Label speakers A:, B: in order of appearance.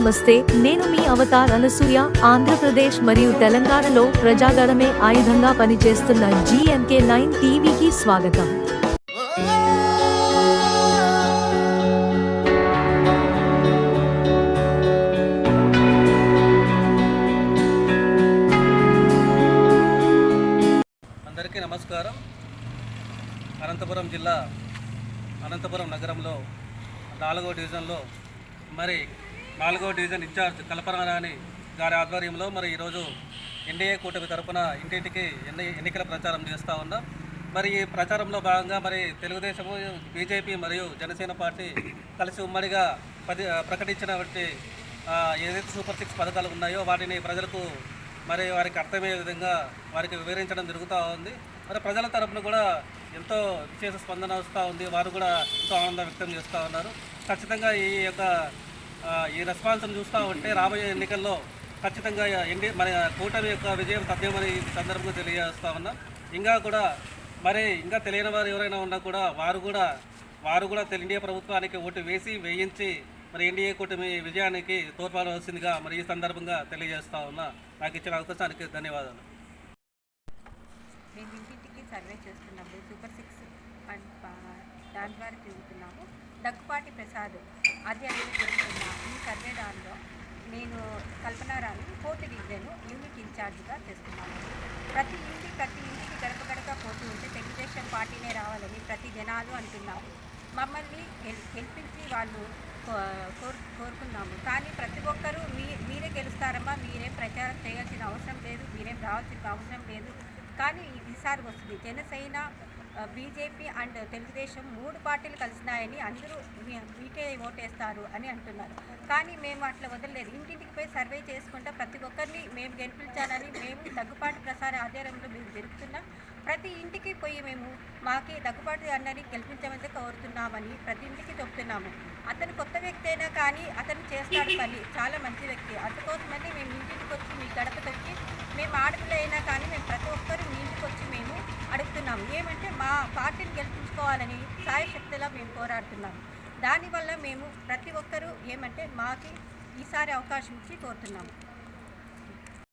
A: నమస్తే, నేను మీ అవతార్ అనసూయ. ఆంధ్రప్రదేశ్ మరియు తెలంగాణలో ప్రజాగళమే ఆయుధంగా పనిచేస్తున్న GMK9 టీవీకి స్వాగతం.
B: అందరికీ నమస్కారం. అనంతపురం జిల్లా అనంతపురం నగరంలో 4వ డివిజన్లో మరి 4వ డివిజన్ ఇన్ఛార్జ్ కల్పనారాణి గారి ఆధ్వర్యంలో మరి ఈరోజు ఎన్డీఏ కూటమి తరఫున ఇంటింటికి ఎన్నికల ప్రచారం చేస్తూ ఉన్నాం. మరి ఈ ప్రచారంలో భాగంగా మరి తెలుగుదేశము, బీజేపీ మరియు జనసేన పార్టీ కలిసి ఉమ్మడిగా ప్రకటించినటువంటి ఏదైతే సూపర్ 6 పథకాలు ఉన్నాయో వాటిని ప్రజలకు మరి వారికి అర్థమయ్యే విధంగా వారికి వివరించడం జరుగుతూ ఉంది. మరి ప్రజల తరఫున కూడా ఎంతో విశేష స్పందన వస్తూ ఉంది. వారు కూడా ఎంతో ఆనందం వ్యక్తం చేస్తూ ఉన్నారు. ఖచ్చితంగా ఈ రెస్పాన్స్ను చూస్తూ ఉంటే రాబోయే ఎన్నికల్లో ఖచ్చితంగా మన కూటమి యొక్క విజయం తథ్యమని ఈ సందర్భంగా తెలియజేస్తూ ఉన్నాం. ఇంకా తెలియని వారు ఎవరైనా ఉన్నా కూడా వారు కూడా ఎన్డీఏ ప్రభుత్వానికి ఓటు వేయించి మరి ఎన్డీఏ కూటమి విజయానికి తోడ్పడవలసిందిగా మరి ఈ సందర్భంగా తెలియజేస్తా ఉన్నా. నాకు ఇచ్చిన అవకాశానికి ధన్యవాదాలు.
C: మేము ఇంటింటికి సర్వే చేస్తున్నాము. సూపర్ 6 దాని ద్వారా తిరుగుతున్నాము. దగ్గుపాటి ప్రసాద్ ఆధ్వర్యంలో జరుగుతున్న ఈ సర్వే దానిలో నేను కల్పనారాణి 4th డివిజన్ యూనిట్ ఇన్ఛార్జ్గా చేస్తున్నాను. ప్రతి ఇంటికి గడప పోతూ ఉంటే తెలుగుదేశం పార్టీనే రావాలని ప్రతి జనాలు అంటున్నారు. మమ్మల్ని గెలిపించి వాళ్ళు కోరుకున్నాము. కానీ ప్రతి ఒక్కరూ మీరే గెలుస్తారమ్మా, మీరేం ప్రచారం చేయాల్సిన అవసరం లేదు, మీరేం రావాల్సిన అవసరం లేదు. కానీ ఈసారి వస్తుంది. జనసేన, బీజేపీ అండ్ తెలుగుదేశం 3 పార్టీలు కలిసినాయని అందరూ మీకే ఓటేస్తారు అని అంటున్నారు. కానీ మేము అట్లా వదలలేదు. ఇంటింటికి పోయి సర్వే చేసుకుంటా ప్రతి ఒక్కరిని మేము గెలిపించాలని మేము దగ్గుపాటి ప్రసాద్ ఆధ్వర్యంలో మేము జరుపుతున్నాం. ప్రతి ఇంటికి పోయి మేము మాకి దగ్గుపాటి అన్నని గెలిపించమని కోరుతున్నామని ప్రతి ఇంటికి చెప్తున్నాము. అతను కొత్త వ్యక్తి అయినా కానీ అతను చేస్తాడు పని, చాలా మంచి వ్యక్తి. అందుకోసమని మేము ఇంటికి వచ్చి మీ గడపకి వచ్చి మేము ఆడపిల్ల అయినా కానీ మేము ప్రతి ఒక్కరు మీ ఇంటికి వచ్చి మేము అడుగుతున్నాము. ఏమంటే మా పార్టీని గెలిపించుకోవాలని సాయశక్తిలా మేము పోరాడుతున్నాము. దానివల్ల మేము ప్రతి ఒక్కరూ ఏమంటే మాకి ఈసారి అవకాశం ఇచ్చి కోరుతున్నాము.